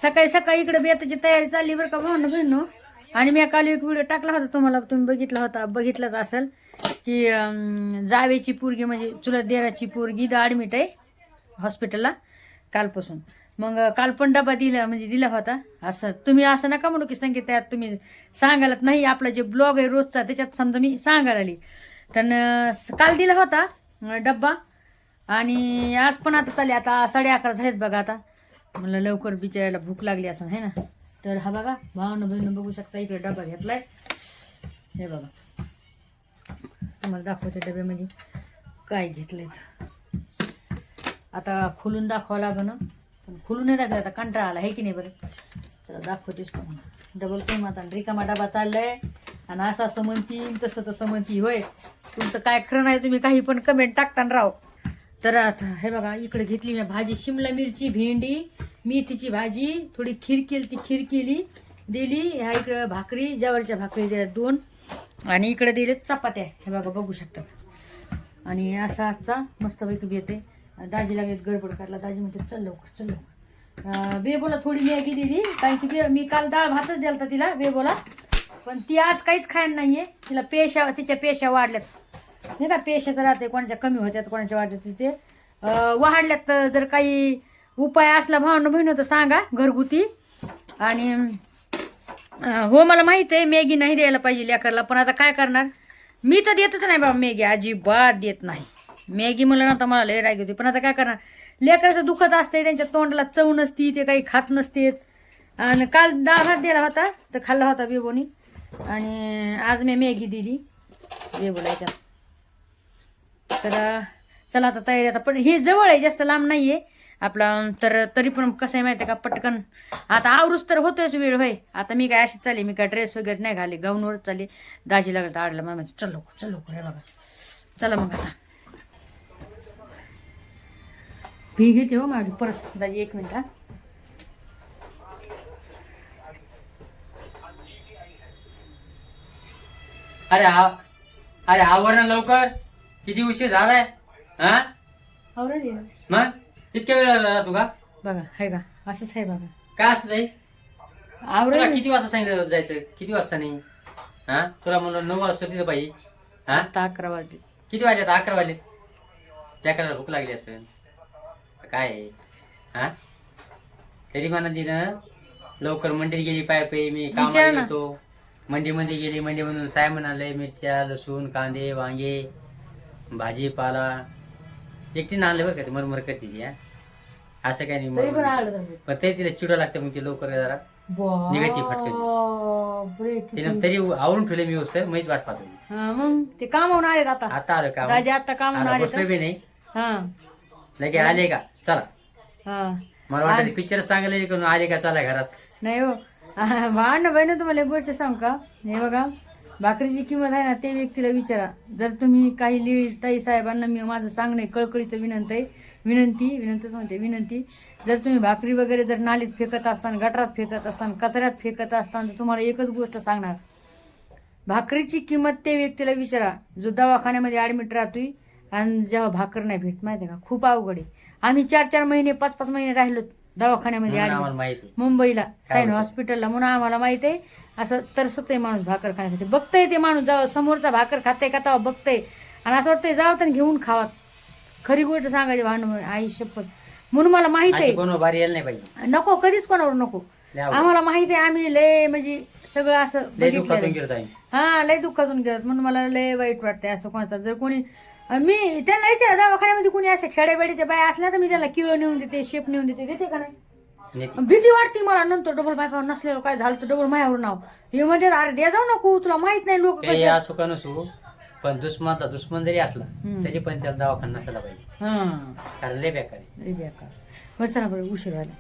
सकाळी सकाळी इकडे बेताची तयारी चालली बरं का भावना बहिणो. आणि मी काल एक व्हिडिओ टाकला होता तुम्हाला, तुम्ही बघितलाच असेल की जावेची पोरगी म्हणजे चुलत देराची पोरगी ॲडमिट आहे हॉस्पिटलला कालपासून. मग काल पण डबा दिला होता. असं तुम्ही असं नका म्हणू की संगीत त्यात तुम्ही सांगायलाच नाही. आपला जे ब्लॉग आहे रोजचा त्याच्यात समजा मी सांगायला आली. तर काल दिला होता डब्बा आणि आज पण आता चालले. आता 11:30 झालेत बघा. आता मला लवकर बिचारायला भूक लागली असं आहे ना. तर हा बघा भावनं बहिणं बघू शकता इकडे डबा घेतलाय. हे बघा तुम्हाला दाखवते डब्यामध्ये काय घेतलंय. आता खोलून दाखवावं लागणं पण खोलून नाही दाखवलं. आता कंटाळा आला आहे की नाही बरं. चला दाखवतेच तुम्हाला डबल पेम. आता रिकामा डबा चाललाय आणि असं म्हणती तसं म्हणती. होय तुमचं काय खरं नाही. तुम्ही काही पण कमेंट टाकताना राव. तर आता हे बघा इकडे घेतली मी भाजी शिमला मिरची भेंडी मेथीची भाजी थोडी खीर केली. ती खीर केली दिली. ह्या इकडं भाकरी ज्वारीच्या भाकरी दिल्या 2 आणि इकडे दिले चपात्या. हे बघा बघू शकतात. आणि असा आजचा मस्तपैकी बेते. दाजी लागेल गडबड करायला. दाजी म्हणते चल लवकर. बेबोला थोडी मॅगी दिली कारण की मी काल डाळ भातच दिला तिला बेबोला. पण ती आज काहीच खायला नाहीये. तिला तिच्या पेशा वाढल्यात नाही का. पेशा तर राहते कोणाच्या कमी होत्यात कोणाच्या वाढतात. तिथे वाढल्यात. तर जर काही उपाय असला भावना बहिण तर सांगा घरगुती. आणि हो मला माहित आहे मॅगी नाही द्यायला पाहिजे लेकरला. पण आता काय करणार. मी तर देतच नाही बाबा मॅगी. अजिबात देत नाही मॅगी. मला ना तर मला लय राग होती. पण आता काय करणार. लेकराचं दुखत असते त्यांच्या तोंडाला चव नसती. ते काही खात नसते. आणि काल डाळ भात दिला होता तर खाल्ला होता बेबोनी. आणि आज मी मॅगी दिली बेबोला. तर चला आता तयारी. आता पण हे जवळ आहे जास्त लांब नाहीये आपला. तर तरी पण कसं आहे माहिती आहे का पटकन आता आवरूच तर होतोच वेळ. होय आता मी काय अशी चालली. मी काय ड्रेस वगैरे नाही घाले गाऊनवरच चालली. दाजी लागलं तर आडलं मला म्हणजे चल लवकर हे बघा. चला मग आता फी घेते हो माझी परस. दाजी 1 मिनिट. अरे आवर ना लवकर. किती उशीर झालाय. हा आवरली मग इतक्या वेळ झाला तू का. बघा आहे का असंच आहे बघा. काय असं जाईल. तुला आवरली किती वाजता सांगितलं जायचं. किती वाजता नाही. हा तुला म्हणलं 9 वाजता तिथं पाहिजे. हा आता 11 वाजले. किती वाजले आता 11 वाजले. त्याकडे भूक लागली असेल काय आहे? हा तरी म्हणा तिनं लवकर मंडीत गेली पाय मी कामाला गेलो. मंडीमध्ये गेली. मंडीमधून साय म्हणाले मिरच्या लसूण कांदे वांगे भाजीपाला एकटीनं आणलं बरं का. ते मरमर करते ती. हा असं काय नाही. तरी पण आलं पण ते तिला चिडवा लागतं मग ते लवकर जरा निघायची फटकन. तिने तरी आवरून ठेवले मी वस्तू मीच वाट पाहतो. मग ते कामावून आलेत आता. आता आलं का. दाजी आता कामावून आले. बसलोय बी नाही. हा लगे आले का चला. हा मला वाटतं पिक्चर सांगायला करून आले का चला घरात. नाही हो भांडण बहिण तुम्हाला एक गोष्ट सांग का. हे बघा भाकरीची किंमत आहे ना ते व्यक्तीला विचारा. जर तुम्ही काही लेडीज ताई साहेबांना मी माझं सांगणं कळकळीचं विनंती. जर तुम्ही भाकरी वगैरे जर नालीत फेकत असताना गटारात फेकत असताना कचऱ्यात फेकत असताना तर तुम्हाला एकच गोष्ट सांगणार. भाकरीची किंमत ते व्यक्तीला विचारा जो दवाखान्यामध्ये ॲडमिट राहतोय आणि जेव्हा भाकर नाही भेट माहिती आहे का. खूप अवघड आहे. आम्ही 4-4 महिने 5-5 महिने राहिलो दवाखान्यामध्ये मुंबईला साईन हॉस्पिटलला. म्हणून आम्हाला माहित आहे असं तरसतंय माणूस भाकर खाण्यासाठी. बघतंय ते माणूस जावं समोरचा भाकर खाते का तेव्हा बघतंय आणि असं वाटतंय जावं तर घेऊन खावा. खरी गोष्ट सांगायची भांडण आई शपथ. म्हणून मला माहित आहे नको कधीच कोणावर नको. आम्हाला माहित आहे आम्ही लय म्हणजे सगळं असं बघितलं. हा लय दुःखातून गेलं. म्हणून मला लय वाईट वाटतंय असं कोणाचा. जर कोणी मी त्यांना विचार दवाखान्यामध्ये कोणी अशा खेड्याबेड्याच्या बाया असल्या तर मी त्याला किलो नेऊन देते शेप नेऊन देते का नाही. भीती वाटते मला नंतर डबल बायका नसलेलं काय झालं तर डबल मायावर नाव हे म्हणजे अरे द्या जाऊ नको तुला माहित नाही लोक असो का नसो. पण दुश्मन जरी असला तरी पण त्याला दवाखाना नसायला पाहिजे. कारण लय बेकार. बरं चला बरं उशीर व्हायला.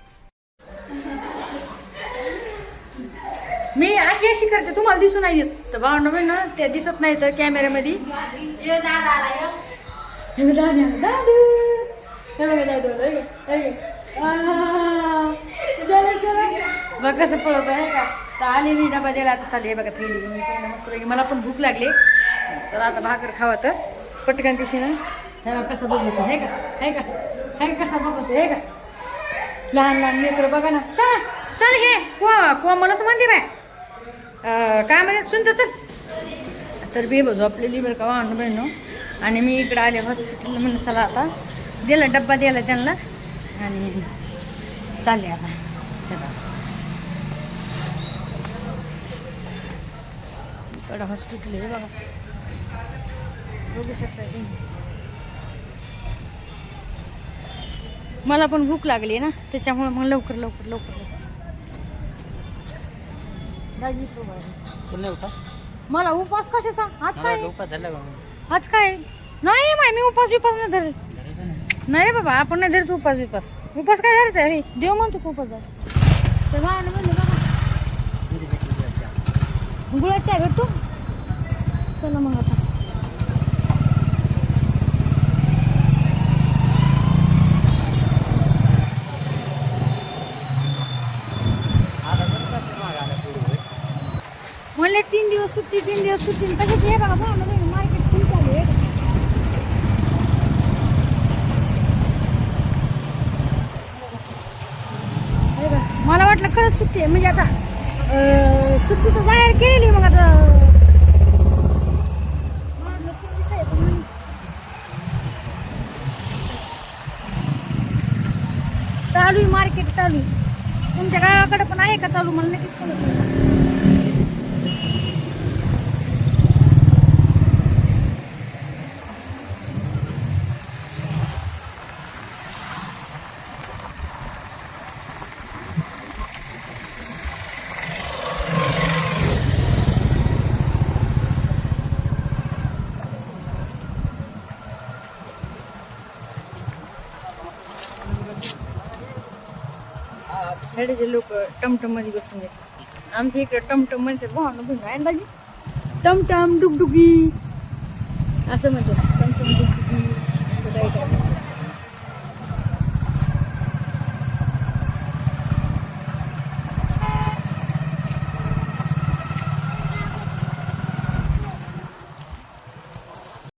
मी अशी करते तुम्हाला दिसून नाही येत तर भावना ना ते दिसत नाही तर कॅमेऱ्यामध्ये. बघ कसं पळत आहे का. तर आले मी डबा द्यायला आता चालले बघा थैली मस्त. मला पण भूक लागली. चला आता भाकर खावा तर पटकन दिशेनं. हे कसं बघतो हे का कसा बघतो हे का. लहान लेकरं बघा ना. चल हे कोमलच म्हणते बाय काय म्हणते सुनतं चल. तर बेब झोपलेली बरं का वाहन बहिणो. आणि मी इकडं आले हॉस्पिटल म्हणून चला आता दिला डब्बा द्यायला त्यांना आणि चालले आता. इकडं हॉस्पिटल आहे बघा, बघू शकता तुम्ही. मला पण भूक लागली ना त्याच्यामुळे मग लवकर लवकर लवकर दाजी पुन्हा उठा. मला उपास कशाचा आज काय उपास झाला का? आज काय नाही माय मी उपास बिपास नाही धरत. नाही रे बाबा आपण नाही धरतो उपास बिपास. उपास काय धरायचा आहे देव म्हणतो खूपच धर. तर म्हणलं बाबा गुळात काय भेटतो. चला मग आता म्हणले 3 दिवस सुट्टी 3 दिवस सुट्टी कशाची हे बघा मार्केट फुल चालू आहे. मला वाटलं खरंच सुट्टी आहे म्हणजे आता सुट्टी तर बाहेर केली मग आता चालू आहे मार्केट चालू आहे. तुमच्या गावाकडे पण आहे का चालू मला नक्कीच सांगा. खेड्याचे लोक टमटम मध्ये बसून येतात. आमच्या इकडे टमटम मध्ये भावना बघ आहे दाजी टमटम डुगडुगी असं म्हणतात. टमटम डुगडुगी असं काय काय